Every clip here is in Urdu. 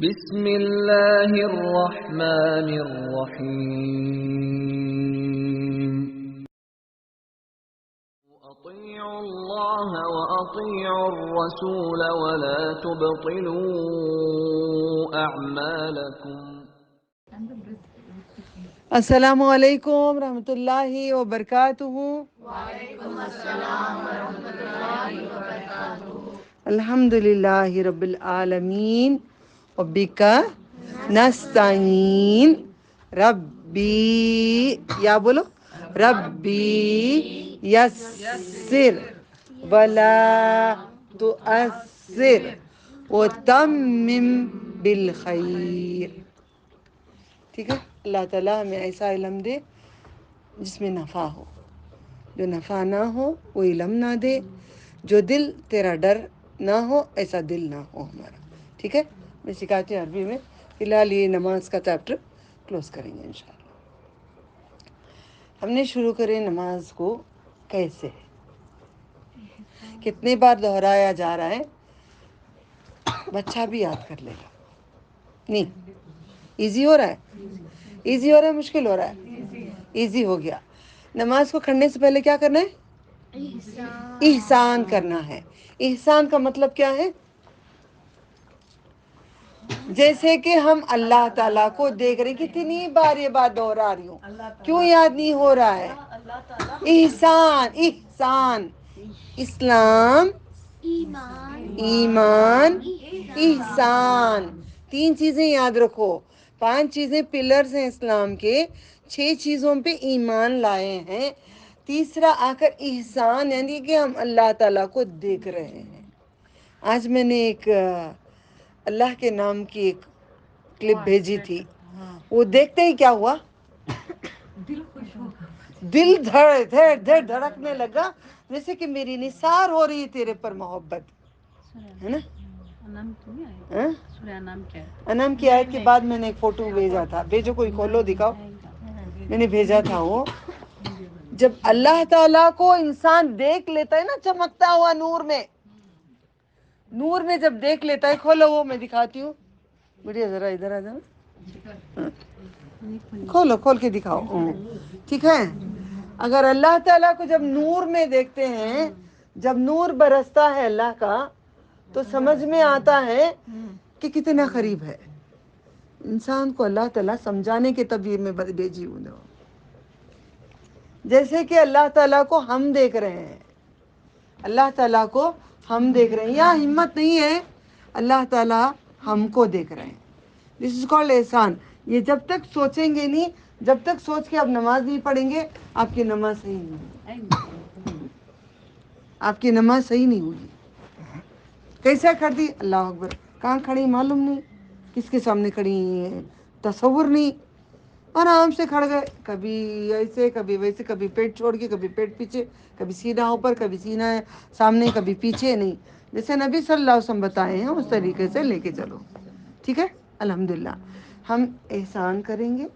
بسم اللہ الرحمن الرحیم اطیعوا اللہ واطیعوا الرسول ولا تبطلوا اعمالکم۔ السلام علیکم رحمۃ اللہ وبرکاتہ۔ الحمد للہ رب العالمین وبک نستعین ربی یا بولو ربی یسر ولا تؤثر وتمم بالخیر۔ ٹھیک ہے، اللہ تعالیٰ ہمیں ایسا علم دے جس میں نفع ہو، جو نفع نہ ہو وہ علم نہ دے، جو دل تیرا ڈر نہ ہو ایسا دل نہ ہو ہمارا۔ ٹھیک ہے، میں سکھاتی ہوں عربی میں۔ فی الحال یہ نماز کا چیپٹر کلوز کریں گے انشاءاللہ۔ ہم نے شروع کرے نماز کو کیسے، کتنے بار دہرایا جا رہا ہے، بچہ بھی یاد کر لے گا۔ نہیں، ایزی ہو رہا ہے، ایزی ہو رہا ہے، مشکل ہو رہا ہے؟ ایزی ہو گیا۔ نماز کو کھڑنے سے پہلے کیا کرنا ہے؟ احسان کرنا ہے۔ احسان کا مطلب کیا ہے؟ جیسے کہ ہم اللہ تعالیٰ کو دیکھ رہے ہیں، کتنی بار یہ بات دہرا رہی ہوں، کیوں یاد نہیں ہو رہا ہے؟ احسان، احسان، اسلام، ایمان، احسان، تین چیزیں یاد رکھو۔ 5 چیزیں پلرز ہیں اسلام کے، 6 چیزوں پہ ایمان لائے ہیں، تیسرا آ کر احسان، یعنی کہ ہم اللہ تعالیٰ کو دیکھ رہے ہیں۔ آج میں نے ایک اللہ کے نام کی ایک کلپ بھیجی تھی، وہ دیکھتے ہی کیا ہوا؟ دل دھڑکنے لگا، جیسے کہ میری نثار ہو رہی ہے تیرے پر محبت، ہے نا؟ انعام کی آیت کے بعد میں نے ایک فوٹو بھیجا تھا، بھیجو کوئی کھولو دکھاؤ، میں نے بھیجا تھا وہ۔ جب اللہ تعالیٰ کو انسان دیکھ لیتا ہے نا چمکتا ہوا نور میں، نور میں جب دیکھ لیتا ہے، کھولو وہ میں دکھاتی ہوں، بڑھیا، ذرا ادھر آ جانا، کھولو، کھول کے دکھاؤ۔ ٹھیک ہے، اگر اللہ تعالیٰ کو جب نور میں دیکھتے ہیں، جب نور برستا ہے اللہ کا، تو سمجھ میں آتا ہے کہ کتنا قریب ہے انسان کو اللہ تعالیٰ سمجھانے کے تدبیر میں بھیجی ہوں۔ جیسے کہ اللہ تعالیٰ کو ہم دیکھ رہے ہیں، اللہ تعالیٰ کو ہم دیکھ رہے ہیں، یا ہمت نہیں ہے، اللہ تعالیٰ ہم کو دیکھ رہے ہیں۔ دس از کالڈ احسان۔ یہ جب تک سوچیں گے نہیں، جب تک سوچ کے آپ نماز نہیں پڑھیں گے، آپ کی نماز صحیح نہیں ہوگی، آپ کی نماز صحیح نہیں ہوگی۔ کیسے کھڑ دی؟ اللہ اکبر، کہاں کھڑی معلوم نہیں، کس کے سامنے کھڑی ہیں، تصور نہیں، آرام سے کھڑ گئے، کبھی ایسے کبھی ویسے، کبھی پیٹ چھوڑ کے، کبھی پیٹ پیچھے، کبھی سینہ اوپر، کبھی سینہ سامنے، کبھی پیچھے، نہیں، جیسے نبی صلی اللہ علیہ وسلم بتائے ہیں اس طریقے سے لے کے چلو۔ ٹھیک ہے، الحمدللہ ہم احسان کریں گے،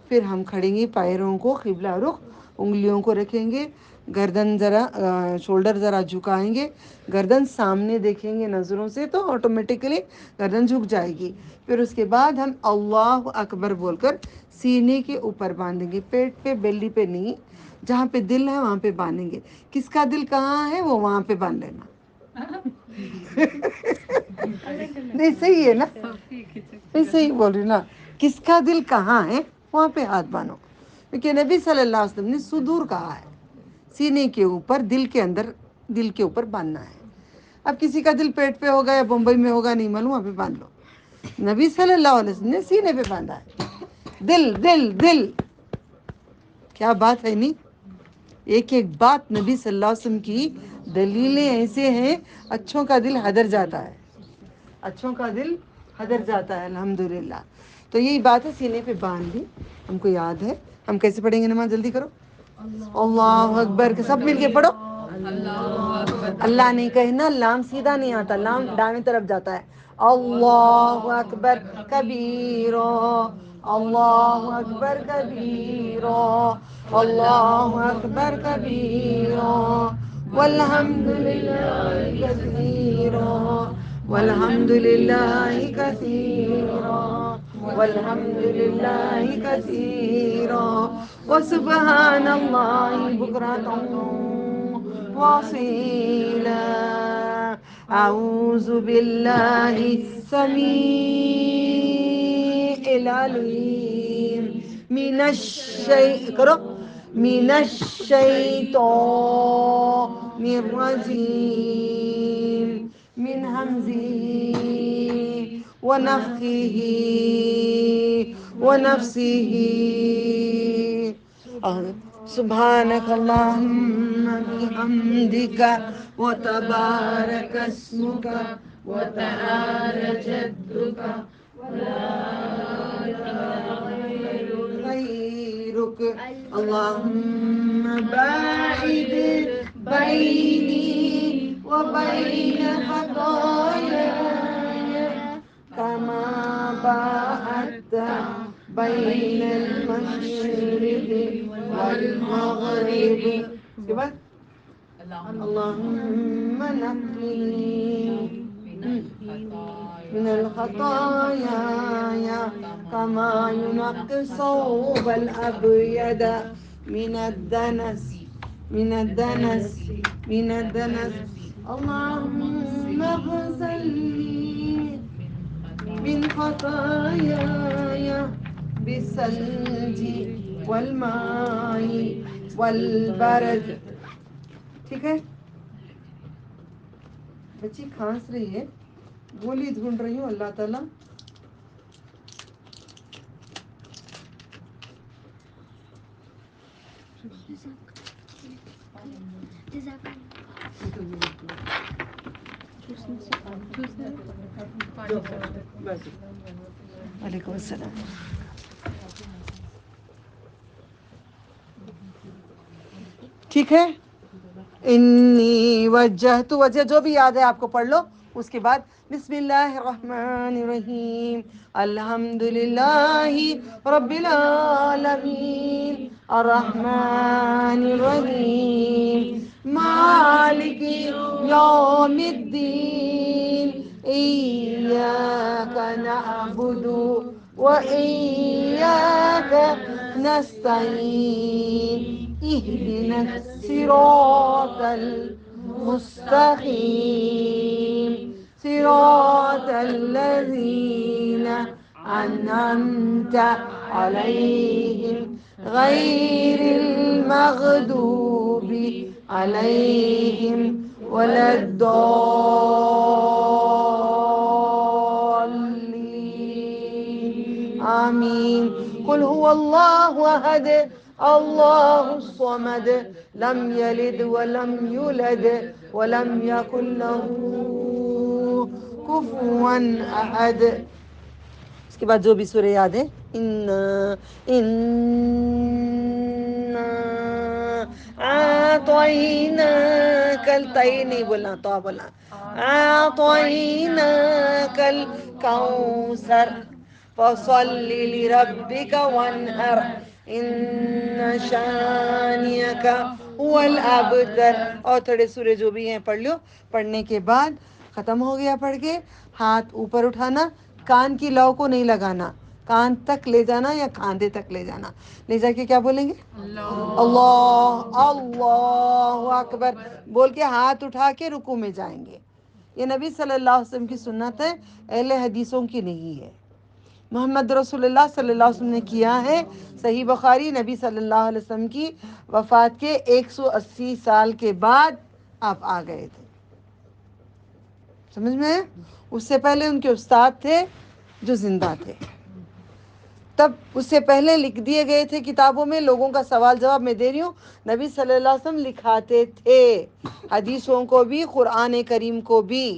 پھر ہم کھڑیں گے، پیروں کو قبلہ رخ، انگلیوں کو رکھیں گے، گردن ذرا شولڈر ذرا جھکائیں گے، گردن سامنے دیکھیں گے نظروں سے تو آٹومیٹکلی گردن جھک جائے گی۔ پھر اس کے بعد ہم اللہ اکبر بول کر سینے کے اوپر باندھیں گے، پیٹ پہ، بیلی پہ نہیں، جہاں پہ دل ہے وہاں پہ باندھیں گے۔ کس کا دل کہاں ہے وہ وہاں پہ باندھ لینا۔ نہیں صحیح ہے نا، میں صحیح بول رہی نا، کس کا دل کہاں ہے وہاں پہ ہاتھ باندھو، کیونکہ نبی صلی اللہ علیہ وسلم نے صدور کہا ہے، سینے کے اوپر، دل کے اندر، دل کے اوپر باندھنا ہے۔ اب کسی کا دل پیٹ پہ ہوگا یا بمبئی میں ہوگا نہیں معلوم، وہاں پہ باندھ لو۔ نبی صلی اللہ علیہ وسلم نے سینے پہ باندھا ہے، دل دل دل، کیا بات ہے نہیں؟ ایک ایک بات نبی صلی اللہ علیہ وسلم کی دلیلیں ایسے ہیں، اچھوں کا دل حدر جاتا ہے، اچھوں کا دل حدر جاتا ہے، الحمدللہ۔ تو یہی بات ہے، سینے پہ باندھ دی، ہم کو یاد ہے۔ ہم کیسے پڑھیں گے نماز؟ جلدی کرو، اللہ اکبر کے سب مل کے پڑھو۔ اللہ نہیں کہنا، لام سیدھا نہیں آتا، لام دائیں طرف جاتا ہے۔ اللہ اکبر کبیرا، اللہ اکبر کبیرا، اللہ اکبر کبیرا، والحمد للہ کثیرا، والحمد لله كثيرا والحمد لله كثيرا وسبحان الله بكرة وأصيلا. أعوذ بالله السميع العليم من الشيطان الرجيم من همزه ونفخه ونفسه. سبحانك اللهم بحمدك وتبارك اسمك وتعالى جدك غيرك. اللهم باعد بيني وبين خطاياي كما باعدت بين المشرق والمغرب. اللهم نقني من الخطايا كما ينقى الثوب الأبيض من الدنس اللهم اغسلني من خطاياي بالثلج والماء والبرد. ٹھیک ہے بچی کھانس رہی ہے, گولی ڈھونڈ رہی ہوں. اللہ تعالیٰ وعلیکم السلام. ٹھیک ہے, انی وجہت وجہ جو بھی یاد ہے آپ کو پڑھ لو. اس کے بعد بسم اللہ الرحمن الرحیم الحمد للہ رب العالمین الرحمن الرحیم مالک یوم الدین ایاک نعبد وإیاک نستعین اهدنا الصراط المستقيم صراط الذين أنعمت عليهم غير المغضوب عليهم ولا الضالين آمين. قل هو الله أحد الله الصمد لم يلد ولم يولد ولم يكن له كفوا احد. اس کے بعد جو بھی سورہ یاد ہے اعطیناک التئی نہیں بولنا, تو بولنا اعطیناک الکوثر فصل لربک وانحر ان شانئک هو الابتر. اور تھوڑے سورے جو بھی ہیں پڑھ لو. پڑھنے کے بعد ختم ہو گیا پڑھ کے ہاتھ اوپر اٹھانا, کان کی لو کو نہیں لگانا, کان تک لے جانا یا کاندھے تک لے جانا. لے جا کے کیا بولیں گے؟ اللہ اکبر بول کے ہاتھ اٹھا کے رکوع میں جائیں گے. یہ نبی صلی اللہ علیہ وسلم کی سنت ہے, اہل حدیثوں کی نہیں ہے. محمد رسول اللہ صلی اللہ علیہ وسلم نے کیا ہے. صحیح بخاری, نبی صلی اللہ علیہ وسلم کی وفات کے 180 سال کے بعد آپ آ گئے تھے. سمجھ میں؟ اس سے پہلے ان کے استاد تھے جو زندہ تھے. تب اس سے پہلے لکھ دیے گئے تھے کتابوں میں. لوگوں کا سوال جواب میں دے رہی ہوں. نبی صلی اللہ علیہ وسلم لکھاتے تھے حدیثوں کو بھی, قرآن کریم کو بھی.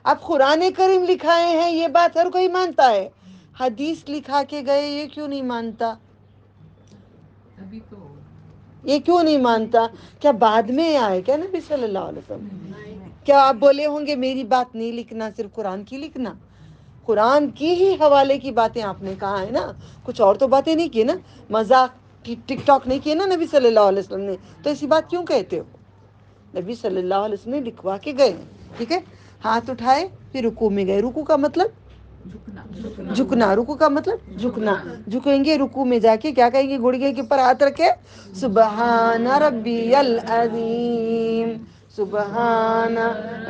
اب قرآن کریم لکھائے ہیں یہ بات ہر کوئی مانتا ہے, حدیث لکھا کے گئے یہ کیوں نہیں مانتا؟ یہ کیوں نہیں مانتا؟ کیا بعد میں آئے کیا نبی صلی اللہ علیہ وسلم؟ کیا آپ بولے ہوں گے میری بات نہیں لکھنا, صرف قرآن کی لکھنا؟ قرآن کی ہی حوالے کی باتیں آپ نے کہا ہے نا, کچھ اور تو باتیں نہیں کی نا. مذاق کی ٹک ٹاک نہیں کیے نا نبی صلی اللہ علیہ وسلم نے, تو ایسی بات کیوں کہتے ہو؟ نبی صلی اللہ علیہ وسلم نے لکھوا کے گئے. ٹھیک ہے, ہاتھ اٹھائے پھر رکوع میں گئے. رکوع کا مطلب جھکنا. رکوع کا مطلب جھکنا. جھکیں گے رکوع میں جا کے کیا کہیں گے؟ گڑگے کے اوپر ہاتھ رکھے سبحان ربی العظیم سبحان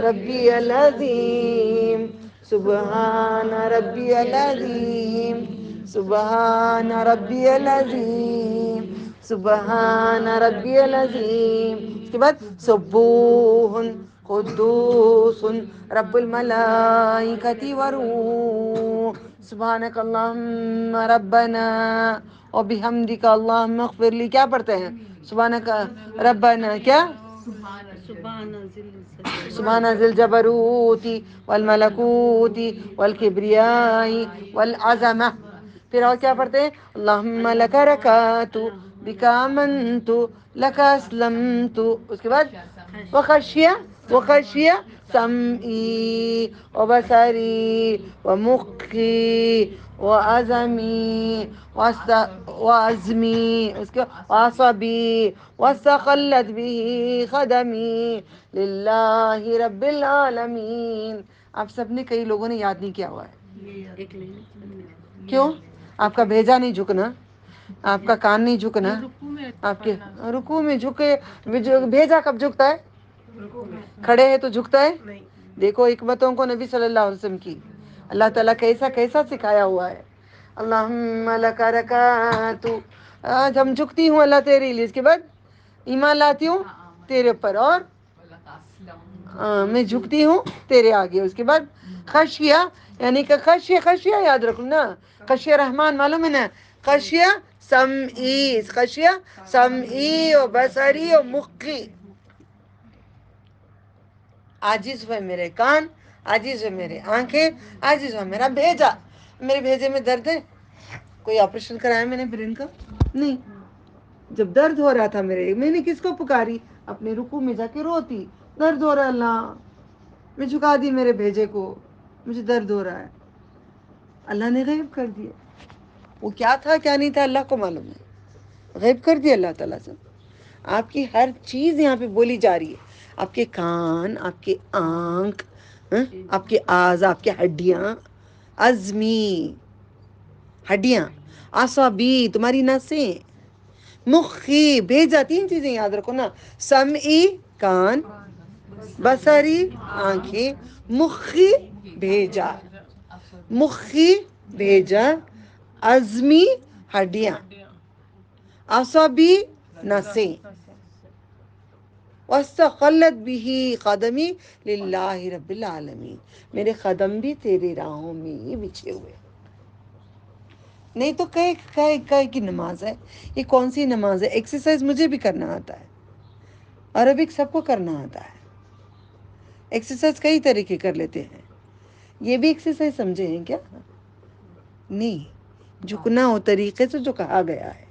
ربی العظیم سبحان ربی العظیم سبحان ربی العظیم سبحان ربی العظیم. اس کے بعد سبوح قدوس رب الملائکۃ والروح سبحانک اللہم ربنا وبحمدک اللہم اغفر لی. کیا پڑھتے ہیں؟ سبحانک ربنا کیا؟ سبحان ذی الجبروت والملکوت والکبریاء والعظمہ. پھر اور کیا پڑھتے ہیں؟ اللہم لک رکعت بک آمنت لک اسلمت. اس کے بعد وخشیہ سمعی وبصری ومخی وعظمی وعزمی. اس کے وعصبی واستقلت به قدمی للہ رب العالمین. آپ سب نے کئی لوگوں نے یاد نہیں کیا ہوا ہے. کیوں؟ آپ کا بھیجا نہیں جھکنا, آپ کا کان نہیں جھکنا. آپ کے رکوع میں جھکے. بھیجا کب جھکتا ہے؟ کھڑے ہیں تو جھکتا ہے. دیکھو حکمتوں کو نبی صلی اللہ علیہ وسلم کی اللہ تعالیٰ کیسا سکھایا ہوا ہے. اللہم لک رکعت. آج ہم جھکتی ہوں اللہ تیرے لیے. اس کے بعد ایمان لاتی ہوں تیرے اوپر اور میں جھکتی ہوں تیرے آگے. اس کے بعد خشیہ یعنی کہ خشیہ یاد رکھو نا. خشیہ رحمان معلوم ہے نا. خشیہ سمعی و بصری و مخی. عاجز ہوئے میرے کان, عاجز ہوئے میرے آنکھیں, عاجز ہوئے میرا بھیجا. میرے بھیجے میں درد ہے. کوئی آپریشن کرایا میں نے برین کا؟ نہیں. جب درد ہو رہا تھا میں نے کس کو پکاری؟ اپنے رکوع میں جا کے روتی. درد ہو رہا ہے اللہ, میں جھکا دی میرے بھیجے کو, مجھے درد ہو رہا ہے. اللہ نے غیب کر دیا. وہ کیا تھا کیا نہیں تھا اللہ کو معلوم ہے. غیب کر دیا اللہ تعالیٰ سے. آپ کی ہر چیز یہاں پہ بولی جا رہی ہے. آپ کے کان, آپ کے آنکھ, آپ کے اعضاء, آپ کی ہڈیاں, عظمی ہڈیاں, اعصابی تمہاری نسیں, مخی بھیجا. تین چیزیں یاد رکھو نا. سمعی کان, بصری آنکھیں, مخی بھیجا. مخی بھیجا, عظمی ہڈیاں, اعصابی نسیں. واستقلت به قدمی للہ رب العالمین. میرے قدم بھی تیرے راہوں میں ہی بچھے ہوئے. نہیں تو کئی کی نماز ہے. یہ کون سی نماز ہے؟ ایکسرسائز مجھے بھی کرنا آتا ہے, عربک سب کو کرنا آتا ہے. ایکسرسائز کئی طریقے کر لیتے ہیں. یہ بھی ایکسرسائز سمجھے ہیں کیا؟ نہیں. جھکنا ہو طریقے سے جو کہا گیا ہے,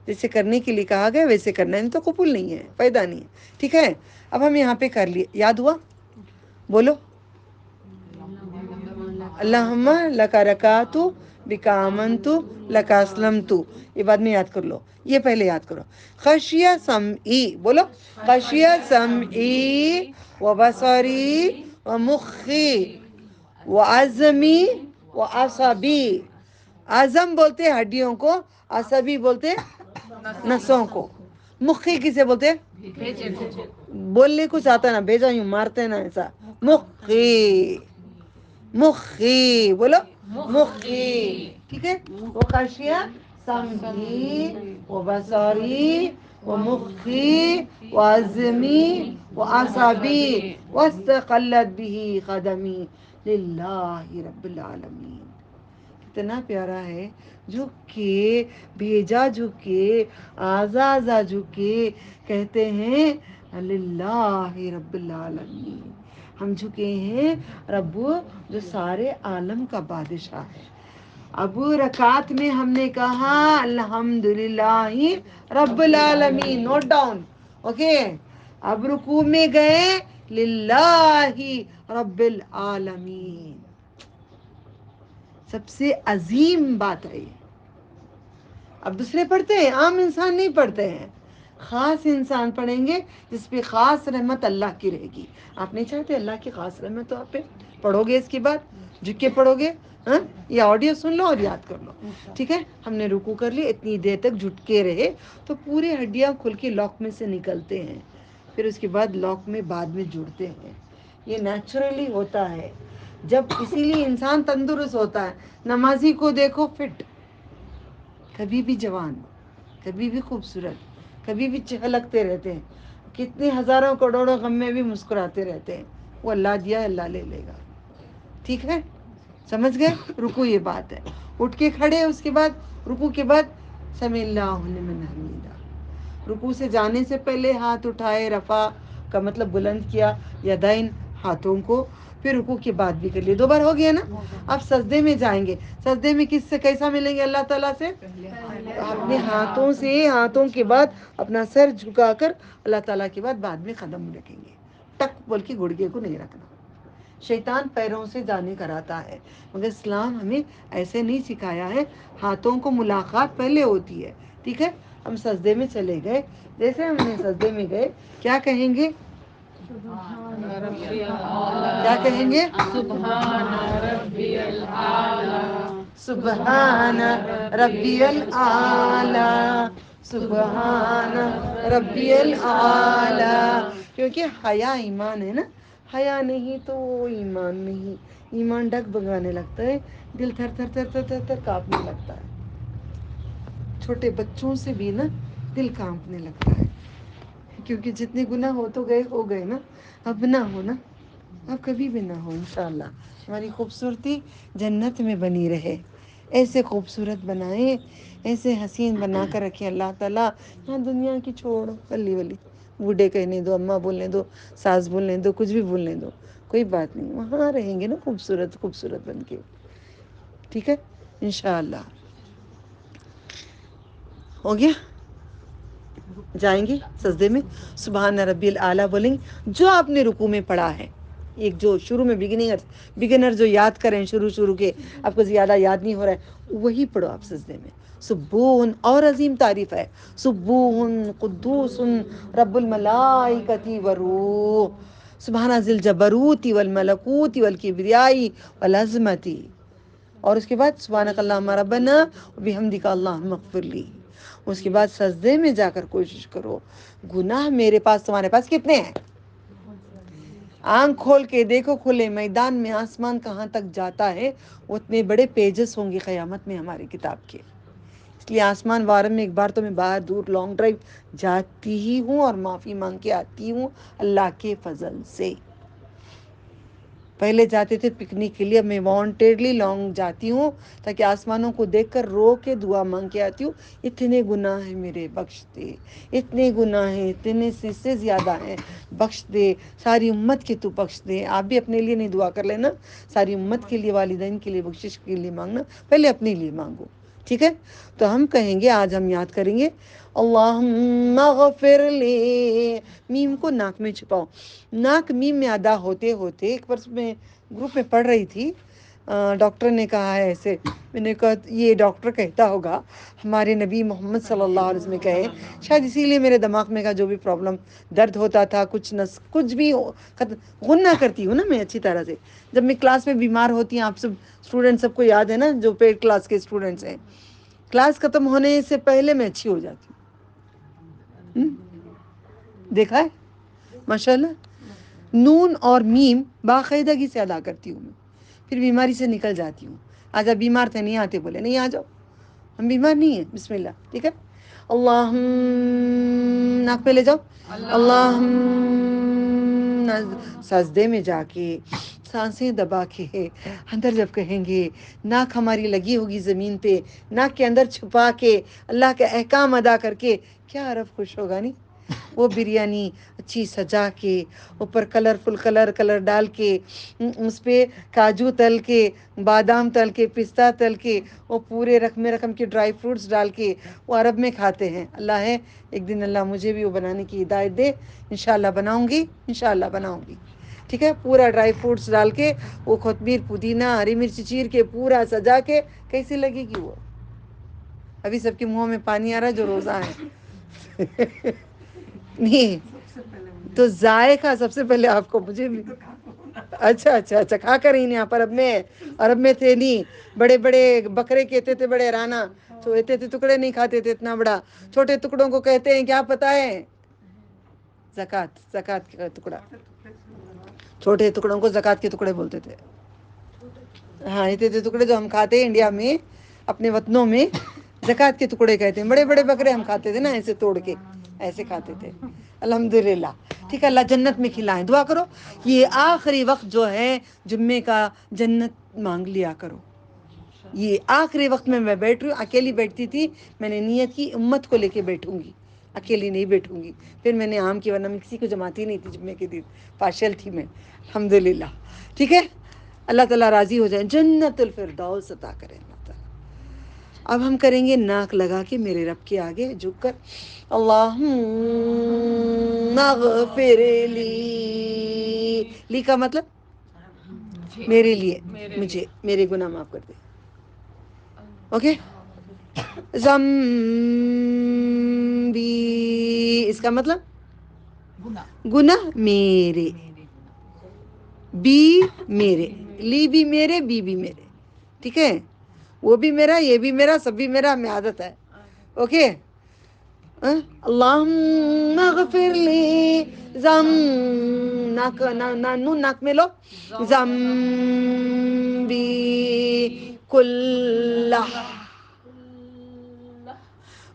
جیسے کرنے کے لیے کہا گیا ویسے کرنا ہے. نہیں تو قبول نہیں ہے, فائدہ نہیں ہے. ٹھیک ہے. اب ہم یہاں پہ کر لیے. یاد ہوا؟ بولو. اللہم لک رکعت بک آمنت لک اسلمت. یہ بعد میں یاد کر لو, یہ پہلے یاد کرو. خشیہ سمعی, بولو. خشیہ سمعی و بصری و مخی و عظمی و عصبی. عظم بولتے ہڈیوں کو, عصبی بولتے نسوں کو, مخی کسے بولتے؟ بولنے کچھ آتا نا, بھیجا یوں مارتے نا ایسا. مخی بولو. مخی. ٹھیک ہے. وہ خشیہ سمعی و بصری و مخی و عظمی و عصبی واستقلت به قدمی للہ رب العالمین. کتنا پیارا ہے. جھک کے بھیجا, جھک کے اعضاء جھک کے کہتے ہیں للہ رب العالمین. ہم جھکے ہیں رب جو سارے عالم کا بادشاہ ہے. اب رکعت میں ہم نے کہا الحمدللہ رب العالمین. Note down. اوکے. اب رکوع میں گئے للہ رب العالمین. سب سے عظیم بات ہے یہ. اب دوسرے پڑھتے ہیں, عام انسان نہیں پڑھتے ہیں. خاص انسان پڑھیں گے جس پہ خاص رحمت اللہ کی رہے گی. آپ نہیں چاہتے اللہ کی خاص رحمت تو آپ پہ؟ پڑھو گے اس کے بعد جھک کے پڑھو گے. ہاں یہ آڈیو سن لو اور یاد کر لو. ٹھیک ہے, ہم نے رکوع کر لی, اتنی دیر تک جھٹکے رہے تو پورے ہڈیاں کھل کے لاک میں سے نکلتے ہیں, پھر اس کے بعد لاک میں بعد میں جڑتے ہیں. یہ نیچرلی ہوتا ہے. جب اسی لیے انسان تندرست ہوتا ہے. نمازی کو دیکھو فٹ, کبھی بھی جوان, کبھی بھی خوبصورت, کبھی بھی چہلکتے رہتے ہیں, کتنے ہزاروں کروڑوں غم میں بھی مسکراتے رہتے ہیں. وہ اللہ دیا ہے, اللہ لے لے گا. ٹھیک ہے, سمجھ گئے؟ رکو یہ بات ہے. اٹھ کے کھڑے, اس کے بعد رکو کے بعد سمع اللہ لمن حمیدہ. رکو سے جانے سے پہلے ہاتھ اٹھائے, رفع کا مطلب بلند کیا, یدین ہاتھوں کو, پھر رکوع کے بعد بھی کر لیے. 2 بار ہو گیا نا. اب سجدے میں جائیں گے. سجدے میں کس سے کیسا ملیں گے اللہ تعالیٰ سے؟ اپنے ہاتھوں سے, ہاتھوں کے بعد اپنا سر جھکا کر اللہ تعالیٰ کے بعد میں قدم رکھیں گے. ٹک بول کے گڑگے کو نہیں رکھنا. شیطان پیروں سے جانے کراتا ہے, مگر اسلام ہمیں ایسے نہیں سکھایا ہے. ہاتھوں کو ملاقات پہلے ہوتی ہے. ٹھیک ہے, ہم سجدے میں چلے گئے. جیسے ہم نے سجدے میں گئے, کیا کہیں گے؟ کیا کہیں گے؟ سبحان ربی الاعلی, سبحان ربی الاعلی, سبحان ربی الاعلی. کیونکہ حیا ایمان ہے نا. حیا نہیں تو ایمان نہیں. ایمان ڈگ بگانے لگتا ہے, دل تھر تھر تھر تھر تھر تھر کانپنے لگتا ہے. چھوٹے بچوں سے بھی نا دل کانپنے لگتا ہے, کیونکہ جتنے گناہ ہو گئے نا. اب نہ ہو نا, اب کبھی بھی نہ ہو. انشاءاللہ ہماری خوبصورتی جنت میں بنی رہے. ایسے خوبصورت بنائے, ایسے حسین بنا کر رکھے اللہ تعالیٰ. ہاں دنیا کی چھوڑو, ولی ولی بوڑھے کہنے دو, اماں بولنے دو, ساس بولنے دو, کچھ بھی بولنے دو, کوئی بات نہیں. وہاں رہیں گے نا خوبصورت خوبصورت بن کے. ٹھیک ہے, انشاءاللہ. ہو گیا؟ جائیں گے سجدے میں, سبحان ربی الاعلیٰ بولیں گے. جو آپ نے رکوع میں پڑھا ہے, ایک جو شروع میں بگنر جو یاد کریں شروع کے, آپ کو زیادہ یاد نہیں ہو رہا ہے, وہی پڑھو آپ سجدے میں. سبوح اور عظیم تعریف ہے. سبوح قدوس رب الملائکۃ والروح, سبحان ذی الجبروت والملکوت والکبریاء والعظمت. اور اس کے بعد سبحانک اللہم ربنا وبحمدک اللہم اغفر لی. اس کے بعد سجدے میں جا کر کوشش کرو, گناہ میرے پاس تمہارے پاس کتنے ہیں؟ آنکھ کھول کے دیکھو, کھلے میدان میں آسمان کہاں تک جاتا ہے, اتنے بڑے پیجز ہوں گے قیامت میں ہماری کتاب کے. اس لیے آسمان وارم میں ایک بار تو میں باہر دور لانگ ڈرائیو جاتی ہی ہوں, اور معافی مانگ کے آتی ہوں اللہ کے فضل سے. پہلے جاتے تھے پکنک کے لیے, اب میں وانٹیڈلی لانگ جاتی ہوں تاکہ آسمانوں کو دیکھ کر رو کے دعا مانگ کے آتی ہوں. اتنے گناہ ہیں میرے, بخش دے. اتنے گناہ ہیں, اتنے سے زیادہ ہیں, بخش دے. ساری امت کے تو بخش دے. آپ بھی اپنے لیے نہیں دعا کر لینا, ساری امت کے لیے, والدین کے لیے بخشش کے لیے مانگنا, پہلے اپنے لیے مانگو. ٹھیک ہے, تو ہم کہیں گے, آج ہم یاد کریں گے اللہم اغفر لی. میم کو ناک میں چھپاؤ. ناک میم میں ادا ہوتے ہوتے, ایک برس میں گروپ میں پڑھ رہی تھی, ڈاکٹر نے کہا ہے ایسے. میں نے کہا یہ ڈاکٹر کہتا ہوگا, ہمارے نبی محمد صلی اللہ علیہ وسلم کہے, شاید اسی لیے میرے دماغ میں کا جو بھی پرابلم, درد ہوتا تھا, کچھ بھی غنہ کرتی ہوں نا میں اچھی طرح سے. جب میں کلاس میں بیمار ہوتی ہیں, آپ سب اسٹوڈنٹ سب کو یاد ہے نا, جو پیڈ کلاس کے اسٹوڈنٹس ہیں, کلاس ختم ہونے سے پہلے میں اچھی ہو جاتی ہوں. دیکھا ہے ماشاءاللہ. نون اور میم باقاعدگی سے ادا کرتی ہوں میں, پھر بیماری سے نکل جاتی ہوں. آج آپ بیمار تھے, نہیں آتے, بولے نہیں آ جاؤ, ہم بیمار نہیں ہیں. بسم اللہ. ٹھیک ہے, اللہم, ناک پہ لے جاؤ. اللہم, سجدے میں جا کے سانسیں دبا کے اندر جب کہیں گے, ناک ہماری لگی ہوگی زمین پہ, ناک کے اندر چھپا کے اللہ کے احکام ادا کر کے, کیا رب خوش ہوگا نہیں. وہ بریانی اچھی سجا کے, اوپر کلرفل کلر ڈال کے, اس پہ کاجو تل کے, بادام تل کے, پستہ تل کے, وہ پورے رقم کے ڈرائی فروٹس ڈال کے, وہ عرب میں کھاتے ہیں. اللہ ہے ایک دن اللہ مجھے بھی وہ بنانے کی ہدایت دے, انشاءاللہ بناؤں گی, انشاءاللہ بناؤں گی. ٹھیک ہے, پورا ڈرائی فروٹس ڈال کے, وہ کوتمیر, پودینہ, ہری مرچ چیر کے, پورا سجا کے, کیسی لگے گی وہ. ابھی سب کے منہوں میں پانی آ رہا ہے جو روزہ ہے. نہیں تو ذائقہ سب سے پہلے آپ کو، مجھے بھی اچھا کھا کر ہی نہیں، آپ عرب میں تھے نہیں، بڑے بڑے بکرے کہتے تھے، بڑے رانا تو اتنے ٹکڑے نہیں کھاتے تھے، اتنا بڑا چھوٹے ٹکڑوں کو کہتے ہیں کیا پتہ ہے؟ زکات کا ٹکڑا، چھوٹے ٹکڑوں کو زکات کے ٹکڑے بولتے تھے. ہاں اتنے ٹکڑے جو ہم کھاتے ہیں انڈیا میں اپنے وطنوں میں زکات کے ٹکڑے کہتے ہیں. بڑے بڑے بکرے ہم کھاتے تھے نا ایسے توڑ کے، ایسے کھاتے تھے. الحمدللہ. ٹھیک ہے، اللہ جنت میں کھلائیں. دعا کرو یہ آخری وقت جو ہے جمعے کا، جنت مانگ لیا کرو. یہ آخری وقت میں بیٹھ رہی ہوں، اکیلی بیٹھتی تھی، میں نے نیت کی امت کو لے کے بیٹھوں گی، اکیلی نہیں بیٹھوں گی. پھر میں نے عام کی، ورنہ میں کسی کو جماتی نہیں تھی جمعے کے دن، پارشل تھی میں. الحمدللہ. ٹھیک ہے، اللہ تعالیٰ راضی ہو جائیں، جنت الفردوس عطا کریں اللہ تعالیٰ. اب ہم کریں گے ناک لگا کے میرے رب کے آگے جھک کر، اللہم اغفر لی کا مطلب میرے لیے، مجھے میرے گناہ معاف کر دے. اوکے. ذنبی اس کا مطلب گناہ میرے، بی میرے، لی بھی میرے، بی بھی میرے. ٹھیک ہے، وہ بھی میرا، یہ بھی میرا، سب بھی میرا، ہمیں عادت ہے. اوکے. اللہم اغفر لی ناک نون ناک میں لو، ذنبی کلہ،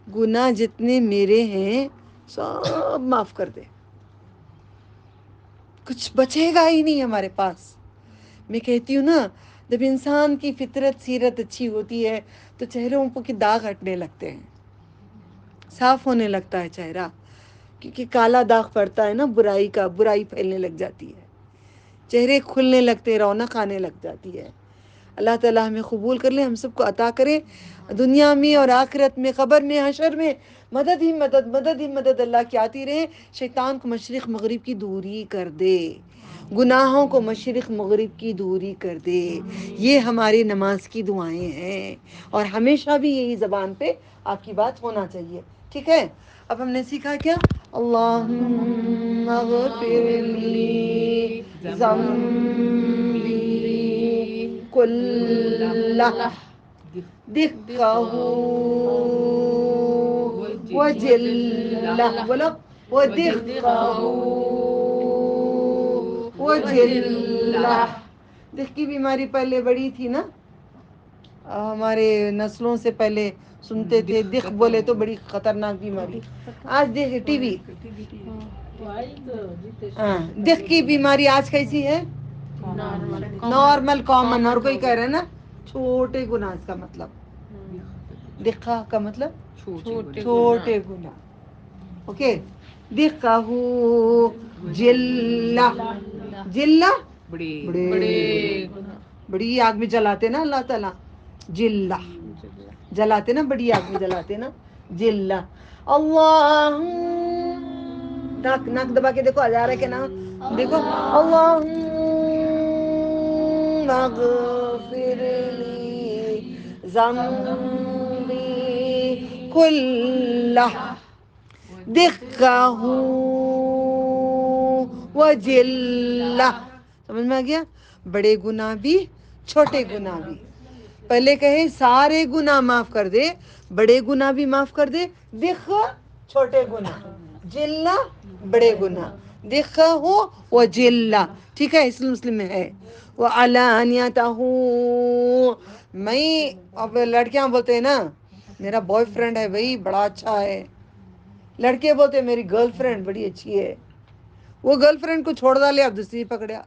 گناہ جتنے میرے ہیں سب معاف کر دے. کچھ بچے گا ہی نہیں ہمارے پاس. میں کہتی ہوں نا، جب انسان کی فطرت سیرت اچھی ہوتی ہے تو چہروں کے داغ ہٹنے لگتے ہیں، صاف ہونے لگتا ہے چہرہ. کیونکہ کالا داغ پڑتا ہے نا برائی کا، برائی پھیلنے لگ جاتی ہے، چہرے کھلنے لگتے، رونق آنے لگ جاتی ہے. اللہ تعالیٰ ہمیں قبول کر لے، ہم سب کو عطا کرے، دنیا میں اور آخرت میں، قبر میں، حشر میں مدد ہی مدد، مدد ہی مدد اللہ کی آتی رہے. شیطان کو مشرق مغرب کی دوری کر دے، گناہوں کو مشرق مغرب کی دوری کر دے. یہ ہماری نماز کی دعائیں ہیں، اور ہمیشہ بھی یہی زبان پہ آپ کی بات ہونا چاہیے. ٹھیک ہے. اب ہم نے سیکھا کیا؟ اللہم اغفر لی ذنبی کلہ دقہ وجلہ، بولو ودقہ وجلہ. دق کی بیماری پہلے بڑی تھی نا، ہمارے نسلوں سے پہلے سنتے تھے دق بولے تو بڑی خطرناک بیماری. آج دیکھ ٹی وی، ہاں دق کی بیماری آج کیسی ہے؟ Normal common. اور کوئی کہہ رہا ہے نا چھوٹے گناہ، اس کا مطلب دقہ کا مطلب چھوٹے گناہ. اوکے. دقہ جلہ، جلہ بڑی آگ میں جلاتے نا اللہ تعالیٰ، جلہ جلاتے نا، بڑی آگ میں جلاتے نا، جلہ. اللہ ناک دبا کے دیکھو، آ جا رہا ہے کہ نا، دیکھو. اللہم اغفر لی ذنبی کلہ دقہ وجلہ. سمجھ میں آ گیا؟ بڑے گناہ بھی، چھوٹے گناہ بھی. پہلے کہے سارے گناہ معاف کر دے، بڑے گناہ بھی معاف کر دے. دق چھوٹے گناہ، جلہ بڑے گناہ، دقہ وجلہ. ٹھیک ہے، اس مسلم میں ہے. وعلانیتہ، میں اب لڑکیاں بولتے ہیں نا میرا بوائے فرینڈ ہے بھائی بڑا اچھا ہے، لڑکے بولتے ہیں میری گرل فرینڈ بڑی اچھی ہے. وہ گرل فرینڈ کو چھوڑ ڈالے، اب دوسری پکڑیا.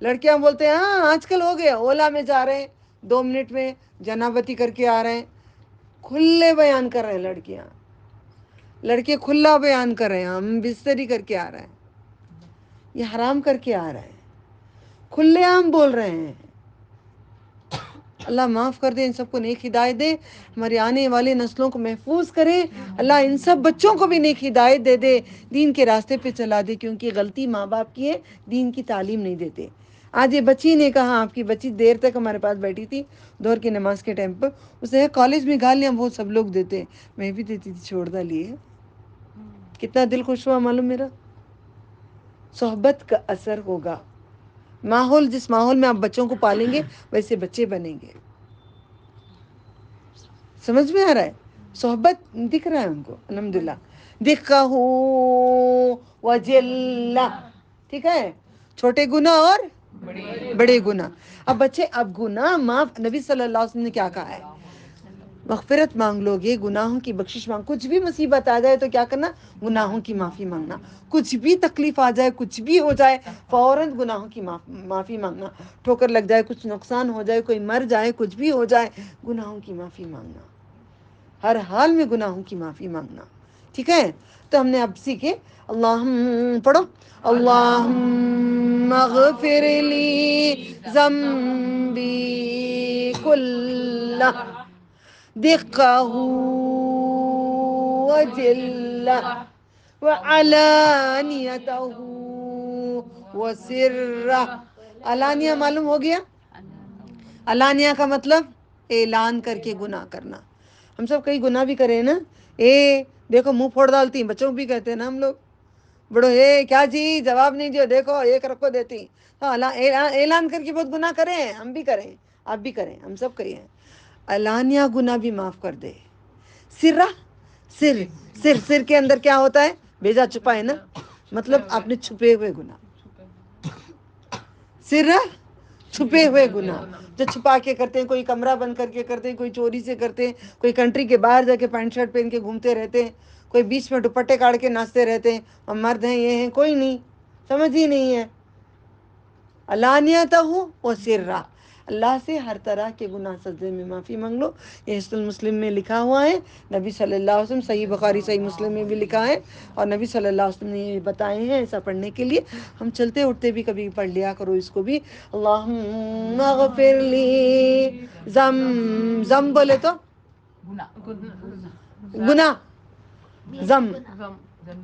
لڑکیاں بولتے ہیں ہاں آج کل ہو گیا، اولا میں جا رہے ہیں 2 منٹ میں جنابتی کر کے آ رہے ہیں. کھلے بیان کر رہے ہیں لڑکیاں، لڑکے کھلا بیان کر رہے ہیں، ہم بستری کر کے آ رہے ہیں. یہ حرام کر کے آ رہے ہیں، کھلے عام بول رہے ہیں. اللہ معاف کر دے، ان سب کو نیک ہدایت دے، ہماری آنے والے نسلوں کو محفوظ کرے. اللہ ان سب بچوں کو بھی نیک ہدایت دے دے، دین کے راستے پہ چلا دے. کیونکہ غلطی ماں باپ کی ہے، دین کی تعلیم نہیں دیتے. آج یہ بچی نے کہا، آپ کی بچی دیر تک ہمارے پاس بیٹھی تھی دور کی نماز کے ٹائم پر، اسے کالج میں گالیاں بہت سب لوگ دیتے ہیں، میں بھی دیتی تھی، چھوڑ ڈالی ہے. کتنا دل خوش ہوا معلوم میرا. صحبت کا اثر ہوگا. ماحول، جس ماحول میں آپ بچوں کو پالیں گے ویسے بچے بنیں گے. سمجھ میں آ رہا ہے؟ صحبت دکھ رہا ہے ان کو الحمدللہ. دکھا ہو وجلہ، ٹھیک ہے، چھوٹے گناہ اور بڑے گناہ. اب بچے، اب گناہ معاف، نبی صلی اللہ علیہ وسلم نے کیا کہا ہے؟ مغفرت مانگ لو گے، گناہوں کی بخشش مانگ. کچھ بھی مصیبت آ جائے تو کیا کرنا؟ گناہوں کی معافی مانگنا. کچھ بھی تکلیف آ جائے، کچھ بھی ہو جائے، فوراً گناہوں کی معافی مانگنا. ٹھوکر لگ جائے، کچھ نقصان ہو جائے، کوئی مر جائے، کچھ بھی ہو جائے، گناہوں کی معافی مانگنا. ہر حال میں گناہوں کی معافی مانگنا. ٹھیک ہے؟ تو ہم نے اب سیکھے. اللہم پڑھو، اللہم اغفر لی ذنبی کلہ دقہ وجلہ وعلانیتہ وسرہ. علانیہ معلوم ہو گیا؟ علانیہ کا مطلب اعلان کر کے گناہ کرنا. ہم سب کئی گناہ بھی کرے ہیں نا. دیکھو منہ پھوڑ ڈالتی، بچوں بھی کہتے ہیں نا ہم لوگ، بڑو کیا جی جواب نہیں دیو، دیکھو ایک رکھو دیتی. ہاں، اعلان کر کے بہت گناہ کرے ہیں، ہم بھی کریں، آپ بھی کریں، ہم سب کریں. علانیہ گناہ بھی معاف کر دے. سرہ، سر کے اندر کیا ہوتا ہے؟ بیجا چھپا ہے نا، مطلب آپ نے چھپے ہوئے گناہ. سرہ چھپے ہوئے گناہ جو چھپا کے کرتے ہیں، کوئی کمرہ بند کر کے کرتے ہیں، کوئی چوری سے کرتے ہیں، کوئی کنٹری کے باہر جا کے پینٹ شرٹ پہن کے گھومتے رہتے ہیں، کوئی بیچ میں دوپٹے کاڑ کے ناچتے رہتے ہیں، ہم مرد ہیں، یہ ہیں، کوئی نہیں سمجھ ہی نہیں ہے. علانیتہ و سرہ، اللہ سے ہر طرح کے گناہ سجدے میں معافی مانگ لو. یہ حسن المسلم میں لکھا ہوا ہے. نبی صلی اللہ علیہ وسلم، صحیح بخاری صحیح مسلم میں بھی لکھا ہے، اور نبی صلی اللہ علیہ وسلم نے یہ بتائے ہیں ایسا پڑھنے کے لیے. ہم چلتے اٹھتے بھی کبھی پڑھ لیا کرو اس کو بھی. اللہم اغفر لی زم بولے تو گناہ، زم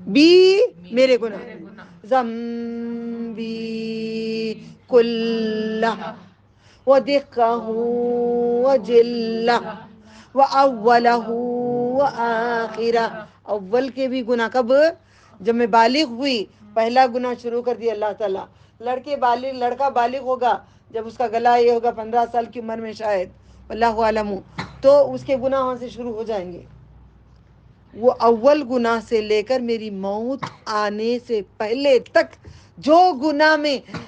بی میرے گناہ، ذنبی کلہ ودقہ وجلہ واولہ وآخرہ. اول کے بھی گناہ کب؟ جب میں بالغ ہوئی، پہلا گناہ شروع کر دیا اللہ تعالیٰ. لڑکا بالغ ہوگا جب اس کا گلا یہ ہوگا 15 سال کی عمر میں شاید، اللہ عالم، تو اس کے گناہ وہاں سے شروع ہو جائیں گے. وہ اول گناہ سے لے کر میری موت آنے سے پہلے تک جو گناہ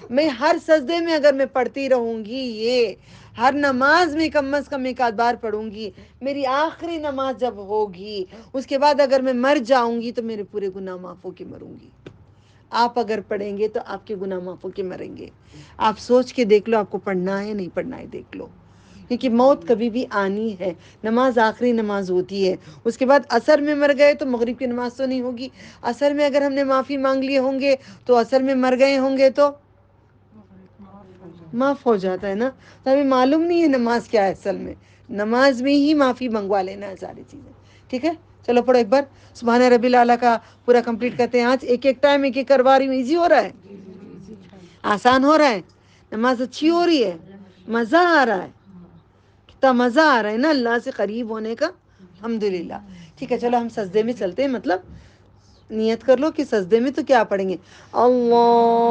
میں ہر سجدے میں اگر میں پڑھتی رہوں گی، یہ ہر نماز میں کم از کم ایک آدھ بار پڑھوں گی، میری آخری نماز جب ہوگی اس کے بعد اگر میں مر جاؤں گی تو میرے پورے گناہ معاف ہو کے مروں گی. آپ اگر پڑھیں گے تو آپ کے گناہ معاف ہو کے مریں گے. آپ سوچ کے دیکھ لو، آپ کو پڑھنا ہے نہیں پڑھنا ہے دیکھ لو، کیونکہ موت کبھی بھی آنی ہے. نماز آخری نماز ہوتی ہے، اس کے بعد عصر میں مر گئے تو مغرب کی نماز تو نہیں ہوگی. عصر میں اگر ہم نے معافی مانگ لیے ہوں گے تو عصر میں مر گئے ہوں گے تو معاف ہو جاتا ہے نا. تو ابھی معلوم نہیں ہے نماز کیا ہے اصل میں. نماز میں ہی معافی منگوا لینا ہے ساری چیزیں. ٹھیک ہے، چلو پڑھو ایک بار سبحان ربی الاعلیٰ کا پورا کمپلیٹ کرتے ہیں. آج ایک ایک ٹائم ایک ایک کروا رہی ہوں. ایزی ہو رہا ہے، آسان ہو رہا ہے، نماز اچھی ہو رہی ہے، مزہ آ رہا ہے. کتنا مزہ آ رہا ہے نا اللہ سے قریب ہونے کا، الحمدللہ. ٹھیک ہے، چلو ہم سجدے میں چلتے ہیں. مطلب نیت کر لو کہ سجدے میں تو کیا پڑھیں گے؟ اللہ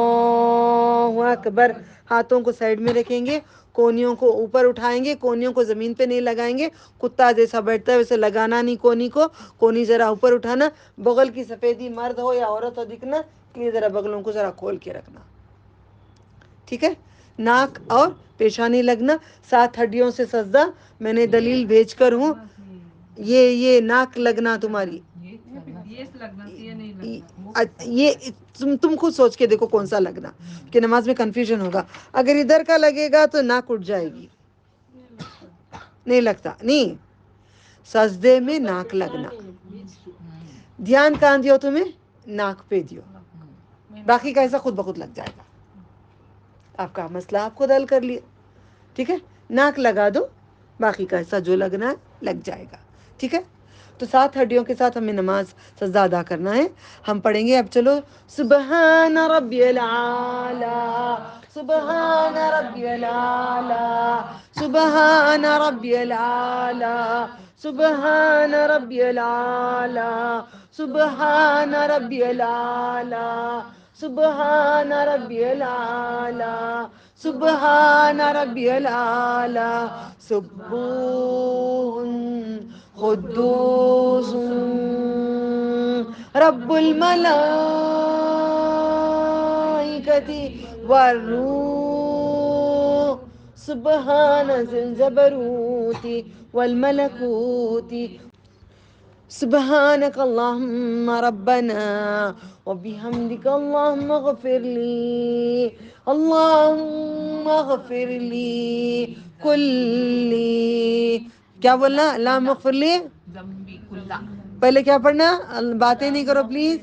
اکبر. ہاتھوں کو سائڈ میں رکھیں گے، کونیوں کو اوپر اٹھائیں گے، کونیوں کو زمین پہ نہیں لگائیں گے. کتا جیسا بیٹھتا ہے ویسے لگانا نہیں کونی کو، کونی ذرا اوپر اٹھانا. بغل کی سفیدی مرد ہو یا عورت ہو دکھنا، یہ ذرا بغلوں کو ذرا کھول کے رکھنا. ٹھیک ہے، ناک اور پیشانی لگنا. 7 ہڈیوں سے سجدہ میں نے دلیل بھیج کر ہوں. یہ ناک لگنا تمہاری، یہ تم خود سوچ کے دیکھو کون سا لگنا، کہ نماز میں کنفیوژن ہوگا. اگر ادھر کا لگے گا تو ناک اٹھ جائے گی. نہیں لگتا، نہیں، سجدے میں ناک لگنا. دھیان کہاں دیو تمہیں؟ ناک پہ دیو. باقی کا ایسا خود بخود لگ جائے گا. آپ کا مسئلہ آپ خود حل کر لیے. ٹھیک ہے، ناک لگا دو، باقی کا حصہ جو لگنا ہے لگ جائے گا. ٹھیک ہے، تو تو 7 ہڈیوں کے ساتھ ہمیں نماز سجدہ ادا کرنا ہے. ہم پڑھیں گے اب. چلو. سبحان ربی العالی، سبحان ربی العالی، سبحان ربی العالی، سبحان ربی العالی، سبحان ربی العالی، سبحان ربی العالی، سبحان ربی العالی، سبوح قدوس رب الملائکتی والروح، سبحان ذی الجبروت والملکوت، سبحانك اللهم ربنا وبحمدك اللهم اغفر لي، اللهم اغفر لي كلی. کیا بولنا؟ اللهم اغفر لي ذنبی کلہ. پہلے کیا پڑھنا؟ باتیں نہیں کرو پلیز،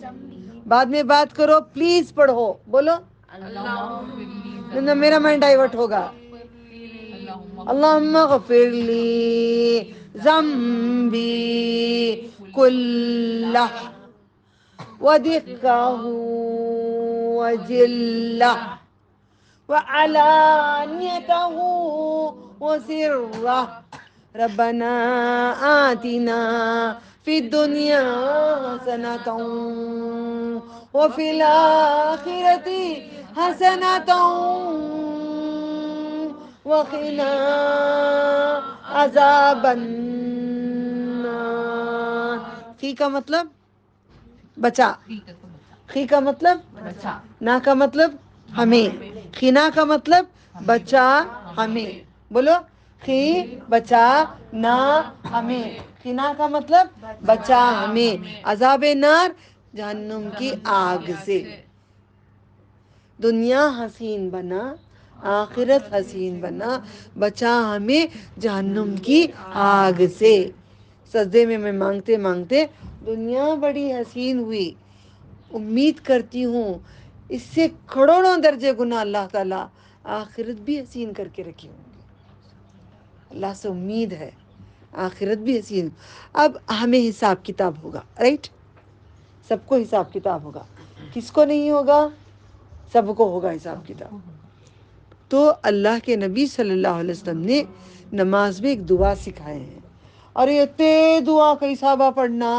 بعد میں بات کرو پلیز. پڑھو، بولو. میرا مائنڈ ڈائیورٹ ہوگا. اللهم اغفر لي ذنبي كله ودقه وجله وعلانيته وسره. ربنا آتنا في الدنيا حسنة وفي الآخرة حسنة وقنا عذاب النار. خی کا مطلب بچا، خی کا مطلب بچا، نا کا مطلب ہمیں، خینا کا مطلب بچا ہمیں. بولو. خی بچا نا ہمیں، خینا کا مطلب بچا ہمیں عذاب نار، جہنم کی آگ سے. دنیا حسین بنا، آخرت حسین بنا، بچا ہمیں جہنم کی آگ سے. سجدے میں مانگتے مانگتے دنیا بڑی حسین ہوئی، امید کرتی ہوں اس سے کروڑوں درجے گنا اللہ تعالیٰ آخرت بھی حسین کر کے رکھی ہوں گی. اللہ سے امید ہے آخرت بھی حسین. اب ہمیں حساب کتاب ہوگا، رائٹ؟ سب کو حساب کتاب ہوگا. کس کو نہیں ہوگا؟ سب کو ہوگا حساب کتاب. تو اللہ کے نبی صلی اللہ علیہ وسلم نے نماز میں ایک دعا سکھائے ہیں. اور یہ اتنے دعا کیسا با پڑھنا،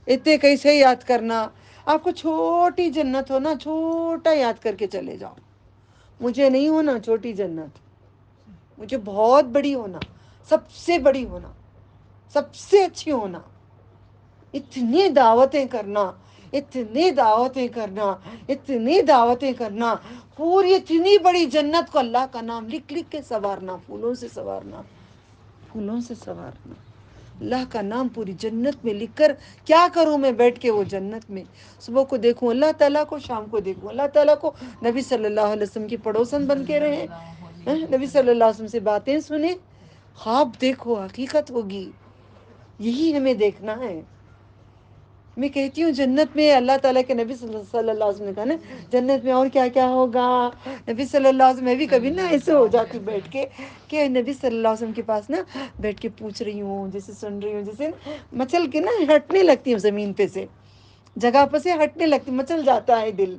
اتنے کیسے یاد کرنا. آپ کو چھوٹی جنت ہو نا، چھوٹا یاد کر کے چلے جاؤ. مجھے نہیں ہونا چھوٹی جنت، مجھے بہت بڑی ہونا، سب سے بڑی ہونا، سب سے اچھی ہونا. اتنی دعوتیں کرنا، اتنی دعوتیں کرنا، اتنی دعوتیں کرنا. پوری اتنی بڑی جنت کو اللہ کا نام لکھ لکھ کے سنوارنا، پھولوں سے سنوارنا، پھولوں سے سنوارنا. اللہ کا نام پوری جنت میں لکھ کر کیا کروں میں بیٹھ کے وہ جنت میں؟ صبح کو دیکھوں اللہ تعالیٰ کو، شام کو دیکھوں اللہ تعالیٰ کو، نبی صلی اللہ علیہ وسلم کی پڑوسن بن کے رہیں، نبی صلی اللہ علیہ وسلم سے باتیں سنیں، خواب دیکھو حقیقت ہوگی. یہی ہمیں دیکھنا ہے. میں کہتی ہوں جنت میں اللہ تعالیٰ کے نبی صلی اللہ علیہ وسلم نے کہا نا جنت میں اور کیا کیا ہوگا. نبی صلی اللہ علیہ وسلم، میں بھی کبھی نا ایسے ہو جاتی بیٹھ کے کہ نبی صلی اللہ علیہ وسلم کے پاس نا بیٹھ کے پوچھ رہی ہوں، جیسے سن رہی ہوں، جیسے مچل کے نا ہٹنے لگتی ہوں زمین پہ سے، جگہ پہ سے ہٹنے لگتی، مچل جاتا ہے دل.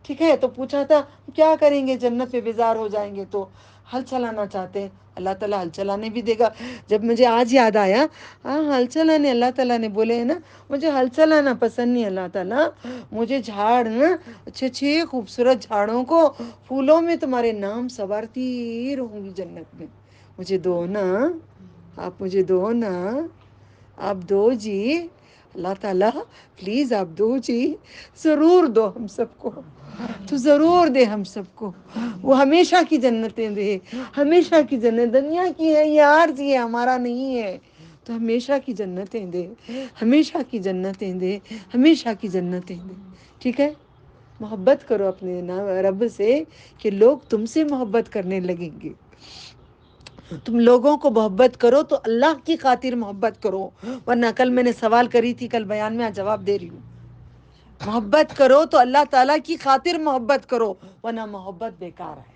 ٹھیک ہے. تو پوچھا تھا کیا کریں گے جنت میں بیزار ہو جائیں گے تو ہل چلانا چاہتے ہیں. اللہ تعالیٰ ہل چلانے بھی دے گا. جب مجھے آج یاد آیا، ہل چلانے اللہ تعالیٰ نے بولے ہیں نا، مجھے ہل چلانا پسند نہیں اللہ تعالیٰ، مجھے جھاڑ نا اچھے اچھے خوبصورت جھاڑوں کو پھولوں میں تمہارے نام سنوارتی رہوں گی جنت میں. مجھے دو نا، آپ مجھے دو نا، آپ دو جی. اللہ تعالیٰ پلیز آپ دو جی، ضرور دو ہم سب کو، تو ضرور دے ہم سب کو. وہ ہمیشہ کی جنتیں دے، ہمیشہ کی جنت. دنیا کی ہے یہ عارضی ہے، ہمارا نہیں ہے. تو ہمیشہ کی جنتیں دے، ہمیشہ کی جنتیں دے، ہمیشہ کی جنتیں دے. ٹھیک ہے. محبت کرو اپنے رب سے کہ لوگ تم سے محبت کرنے لگیں گے. تم لوگوں کو محبت کرو تو اللہ کی خاطر محبت کرو، ورنہ کل میں نے سوال کری تھی، کل بیان میں آج جواب دے رہی ہوں. محبت کرو تو اللہ تعالیٰ کی خاطر محبت کرو، ورنہ محبت بیکار ہے.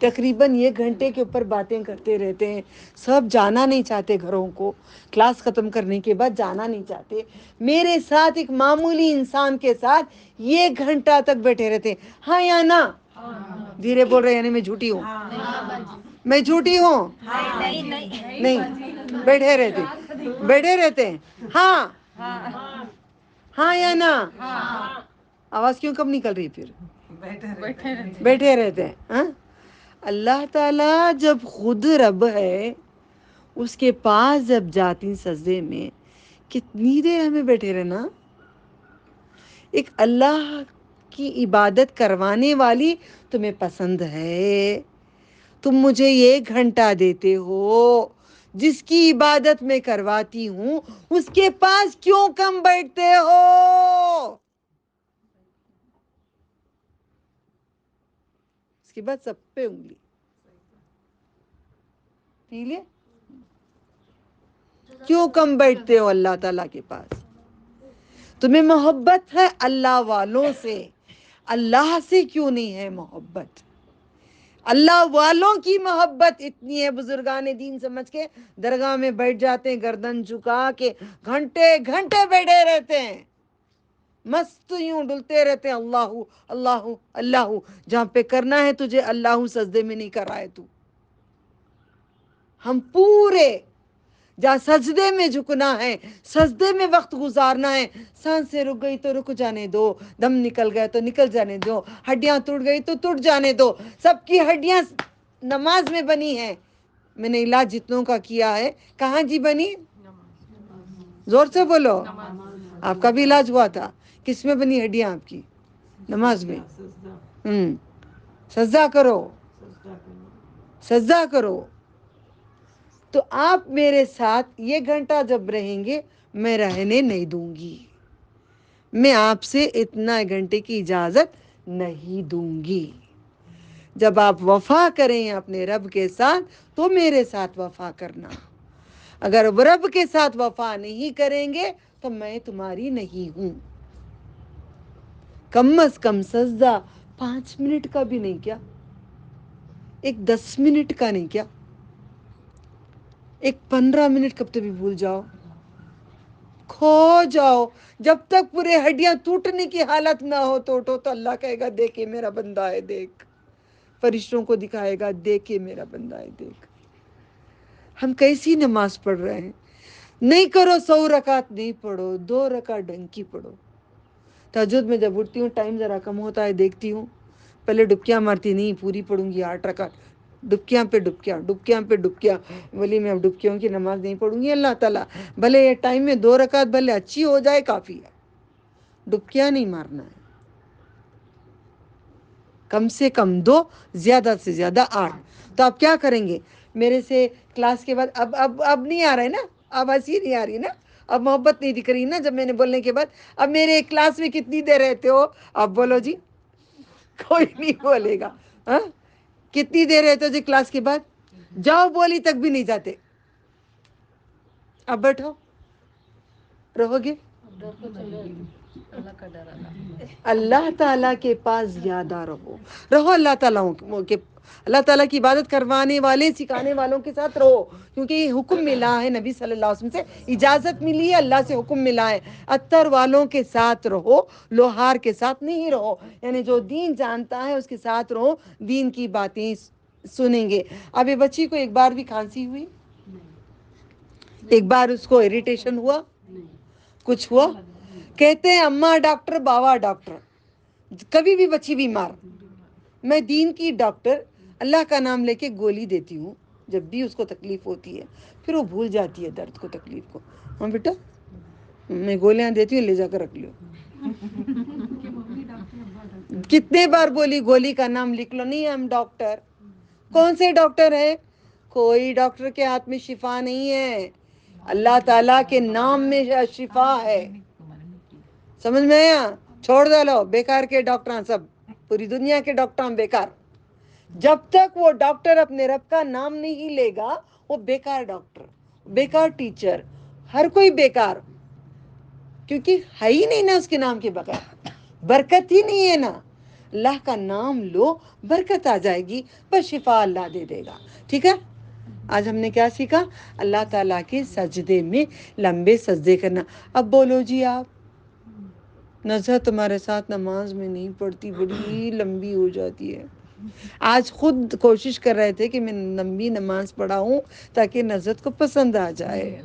تقریباً 1 گھنٹے کے اوپر باتیں کرتے رہتے ہیں. سب جانا نہیں چاہتے گھروں کو, کلاس ختم کرنے کے بعد جانا نہیں چاہتے. میرے ساتھ ایک معمولی انسان کے ساتھ 1 گھنٹہ تک بیٹھے رہتے ہیں. ہاں یا نا؟ دھیرے بول رہے یعنی میں جھوٹی ہوں؟ میں جھوٹی ہوں؟ نہیں, بیٹھے رہتے ہیں. ہاں ہاں یا نا؟ آواز کیوں کم نکل رہی پھر؟ بیٹھے رہتے ہیں. ہاں, اللہ تعالیٰ جب خود رب ہے, اس کے پاس جب جاتی سجدے میں, کتنی دیر ہمیں بیٹھے رہنا. ایک اللہ کی عبادت کروانے والی تمہیں پسند ہے, تم مجھے 1 گھنٹہ دیتے ہو, جس کی عبادت میں کرواتی ہوں اس کے پاس کیوں کم بیٹھتے ہو؟ اس کے بعد سب پہ انگلی. کیوں کم بیٹھتے ہو اللہ تعالیٰ کے پاس؟ تمہیں محبت ہے اللہ والوں سے, اللہ سے کیوں نہیں ہے محبت؟ اللہ والوں کی محبت اتنی ہے, بزرگان دین سمجھ کے درگاہ میں بیٹھ جاتے ہیں, گردن جھکا کے گھنٹے گھنٹے بیٹھے رہتے ہیں, مست یوں ڈلتے رہتے ہیں. اللہ اللہ اللہ, جہاں پہ کرنا ہے تجھے اللہ سجدے میں نہیں کر رہا ہے تو. ہم پورے جہاں سجدے میں جھکنا ہے, سجدے میں وقت گزارنا ہے. سانسیں رک گئی تو رک جانے دو, دم نکل گیا تو نکل جانے دو, ہڈیاں ٹوٹ گئی تو ٹوٹ جانے دو. سب کی ہڈیاں نماز میں بنی ہیں. میں نے علاج جتنوں کا کیا ہے, کہاں جی بنی؟ زور سے بولو. آپ کا بھی علاج ہوا تھا, کس میں بنی ہڈیاں آپ کی؟ نماز میں. سجدہ کرو, سجدہ کرو. تو آپ میرے ساتھ 1 گھنٹہ جب رہیں گے, میں رہنے نہیں دوں گی. میں آپ سے اتنا 1 گھنٹے کی اجازت نہیں دوں گی. جب آپ وفا کریں اپنے رب کے ساتھ تو میرے ساتھ وفا کرنا. اگر رب کے ساتھ وفا نہیں کریں گے تو میں تمہاری نہیں ہوں. کم از کم سجدہ 5 منٹ کا بھی نہیں کیا, ایک 10 منٹ کا نہیں کیا, ایک 15 منٹ کب تک بھی بھول جاؤ, کھو جاؤ. جب تک پورے ہڈیاں ٹوٹنے کی حالت نہ ہو تو اٹھو, تو اللہ کہے گا دیکھ یہ میرا بندہ ہے, دیکھ. فرشتوں کو دکھائے گا, دیکھ یہ میرا بندہ ہے, دیکھ. ہم کیسی نماز پڑھ رہے ہیں؟ نہیں کرو 100 رکعت نہیں پڑھو, 2 رکعت ڈھنگ کی پڑھو. تہجد میں جب اٹھتی ہوں ٹائم ذرا کم ہوتا ہے, دیکھتی ہوں, پہلے ڈبکیاں مارتی, نہیں پوری پڑھوں گی 8 رکعت. ڈبکیاں پہ ڈبکیاں, ڈبکیاں پہ ڈبکیاں. بولی میں اب ڈبکیوں کی نماز نہیں پڑھوں گی. اللہ تعالیٰ بھلے یہ ٹائم میں 2 رکعت بھلے اچھی ہو جائے کافی ہے, ڈبکیاں نہیں مارنا ہے. کم سے کم 2, زیادہ سے زیادہ 8. تو آپ کیا کریں گے میرے سے کلاس کے بعد؟ اب نہیں آ رہا ہے نا, اب ہنسی نہیں آ رہی نا, اب محبت نہیں دکھ رہی نا جب میں نے بولنے کے بعد. اب میرے کلاس میں کتنی دیر رہتے ہو؟ اب بولو جی, کوئی نہیں بولے گا. ہاں, کتنی دیر رہتے ہو جی کلاس کے بعد؟ جاؤ بولی تک بھی نہیں جاتے. اب بیٹھو, رہو گے. اللہ تعالیٰ کے پاس زیادہ رہو اللہ تعالیٰ کی عبادت کروانے والے سکھانے والوں کے ساتھ رہو, کیونکہ یہ حکم ملا ہے نبی صلی اللہ علیہ وسلم سے, اجازت ملی ہے اللہ سے, حکم ملا ہے. اتر والوں کے ساتھ رہو, لوہار کے ساتھ نہیں رہو. یعنی جو دین جانتا ہے اس کے ساتھ رہو, دین کی باتیں سنیں گے. اب یہ بچی کو ایک بار بھی کھانسی ہوئی؟ ایک بار اس کو اریٹیشن ہوا؟ کچھ ہوا؟ کہتے ہیں اماں ڈاکٹر باوا ڈاکٹر, کبھی بھی بچی بیمار, میں دین کی ڈاکٹر, اللہ کا نام لے کے گولی دیتی ہوں جب بھی اس کو تکلیف ہوتی ہے, پھر وہ بھول جاتی ہے درد کو, تکلیف کو. ہاں بیٹا, میں گولیاں دیتی ہوں, لے جا کر رکھ لو. کتنے بار بولی گولی کا نام لکھ لو, نہیں ہم ڈاکٹر. کون سے ڈاکٹر ہے؟ کوئی ڈاکٹر کے ہاتھ میں شفا نہیں ہے, اللہ تعالیٰ کے نام میں شفا ہے. سمجھ میں آیا؟ چھوڑ دو لو بیکار کے ڈاکٹر, سب پوری دنیا کے ڈاکٹر بیکار. جب تک وہ ڈاکٹر اپنے رب کا نام نہیں لے گا وہ بیکار ڈاکٹر, بیکار ٹیچر, ہر کوئی بیکار. کیونکہ ہے ہی نہیں نا اس کے نام کے بغیر, برکت ہی نہیں ہے نا. اللہ کا نام لو، برکت آ جائے گی، بس شفا اللہ دے دے گا. ٹھیک ہے. آج ہم نے کیا سیکھا؟ اللہ تعالیٰ کے سجدے میں لمبے سجدے کرنا. اب بولو جی آپ، نظر تمہارے ساتھ نماز میں نہیں پڑھتی، بڑی لمبی ہو جاتی ہے. آج خود کوشش کر رہے تھے کہ میں لمبی نماز پڑھاؤں تاکہ نظرت کو پسند آ جائے.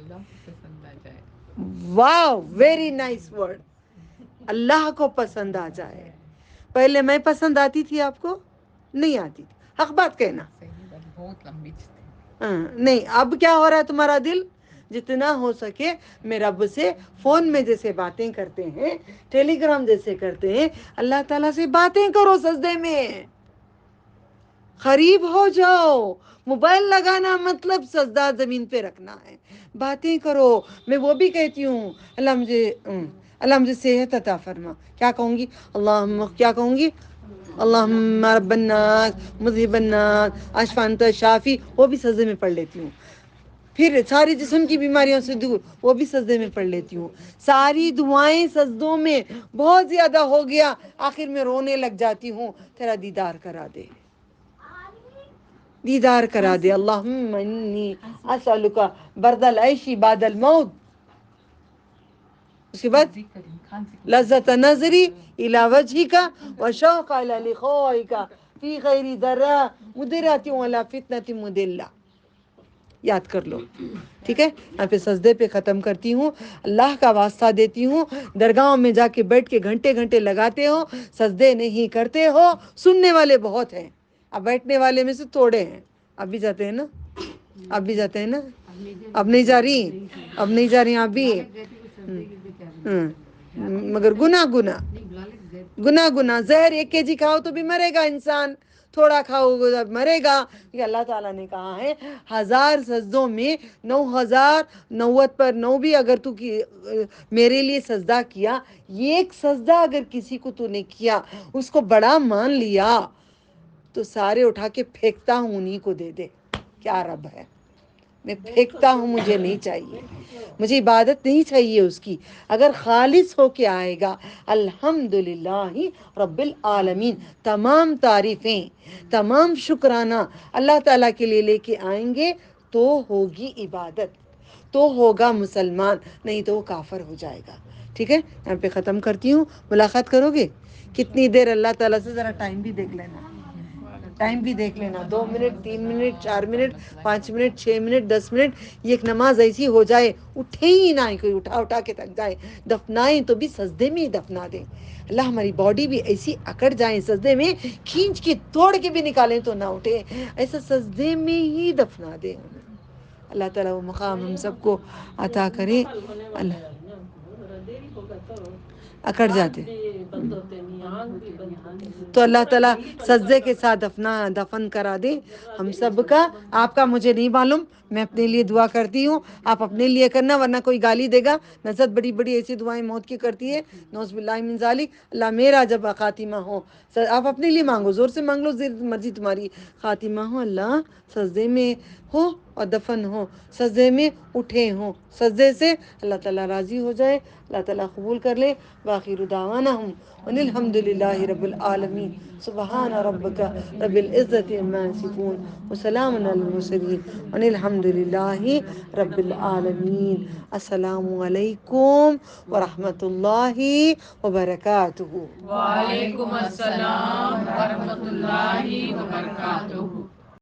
واو، ویری نائس ورڈ. اللہ کو پسند آ جائے. پہلے میں پسند آتی تھی، آپ کو نہیں آتی تھی. حق بات کہنا. نہیں، اب کیا ہو رہا ہے تمہارا دل؟ جتنا ہو سکے میں رب سے فون میں جیسے باتیں کرتے ہیں، ٹیلی گرام جیسے کرتے ہیں، اللہ تعالیٰ سے باتیں کرو سجدے میں. قریب ہو جاؤ. موبائل لگانا مطلب سجدہ زمین پہ رکھنا ہے. باتیں کرو. میں وہ بھی کہتی ہوں، اللہ مجھے صحت عطا فرما. کیا کہوں گی؟ اللہم، کیا کہوں گی؟ اللہم رب الناس مذہب الناس اشفی انت شافی، وہ بھی سجدے میں پڑھ لیتی ہوں. پھر ساری جسم کی بیماریوں سے دور، وہ بھی سجدے میں پڑھ لیتی ہوں. ساری دعائیں سجدوں میں. بہت زیادہ ہو گیا، آخر میں رونے لگ جاتی ہوں، تیرا دیدار کرا دے، دیدار کرا دے. اللہم انی اسألک برد العیش بعد الموت. اس کے بعد لذت نظری الی وجہک وشوق الی لقائک فی غیر ضراء مضرۃ ولا فتنۃ مضلہ. یاد کر لو. ٹھیک ہے. یہاں پہ سجدے پہ ختم کرتی ہوں. اللہ کا واسطہ دیتی ہوں. درگاہوں میں جا کے بیٹھ کے گھنٹے گھنٹے لگاتے ہو، سجدے نہیں کرتے ہو. سننے والے بہت ہیں، اب بیٹھنے والے میں سے تھوڑے ہیں. اب بھی جاتے ہیں نا؟ اب بھی جاتے ہیں نا؟ اب نہیں جا رہی؟ اب نہیں جا رہی آپ بھی؟ مگر گناہ زہر 1 kg کھاؤ تو بھی مرے گا انسان، تھوڑا کھاؤ گے مرے گا. یہ اللہ تعالیٰ نے کہا ہے 1000 سجدوں میں 9090 پر 9 بھی اگر تو میرے لیے سجدہ کیا، یہ ایک سجدہ اگر کسی کو تو نے کیا، اس کو بڑا مان لیا، تو سارے اٹھا کے پھینکتا ہوں، انہی کو دے دے. کیا رب ہے. میں پھینکتا ہوں، مجھے نہیں چاہیے، مجھے عبادت نہیں چاہیے اس کی. اگر خالص ہو کے آئے گا، الحمدللہ رب العالمین، تمام تعریفیں، تمام شکرانہ اللہ تعالیٰ کے لیے لے کے آئیں گے، تو ہوگی عبادت، تو ہوگا مسلمان. نہیں تو وہ کافر ہو جائے گا. ٹھیک ہے. یہاں پہ ختم کرتی ہوں. ملاقات کرو گے کتنی دیر؟ اللہ تعالیٰ سے ذرا ٹائم بھی دیکھ لینا، ٹائم بھی دیکھ لینا. 2 minute, 3 minute, 4 minute, 5 minute, 6 minute, 10 minute. یہ ایک نماز ایسی ہو جائے اٹھے ہی نہ کوئی، اٹھا کے تک جائے. دفنائیں تو بھی سجدے میں ہی دفنا دیں. اللہ ہماری باڈی بھی ایسی اکڑ جائیں سجدے میں، کھینچ کے توڑ کے بھی نکالیں تو نہ اٹھے، ایسا سجدے میں ہی دفنا دیں. اللہ تعالیٰ وہ مقام ہم سب کو عطا کرے. اللہ اکڑ جاتے تو اللہ تعالیٰ سجدے کے ساتھ دفن کرا دے ہم سب کا. آپ کا مجھے نہیں معلوم، میں اپنے لیے دعا کرتی ہوں، آپ اپنے لیے کرنا، ورنہ کوئی گالی دے گا. نظرت بڑی بڑی ایسی دعائیں موت کی کرتی ہے، نعوذ باللہ من ذالک. اللہ میرا جب خاتمہ ہو، آپ اپنے لیے مانگو، زور سے مانگ لو، مرضی تمہاری. خاتمہ ہو، اللہ سجدے میں ہو اور دفن ہو، سجدے میں اٹھے ہوں، سجدے سے اللہ تعالیٰ راضی ہو جائے، اللہ تعالیٰ قبول کر لے. وآخر دعوانہم ان الحمد للہ رب العالمین. سبحان ربک رب العزت عما یصفون وسلام علی المرسلین ان الحمد للہ رب العالمین. السلام علیکم ورحمۃ اللہ وبرکاتہ. وعلیکم السلام ورحمۃ اللہ وبرکاتہ.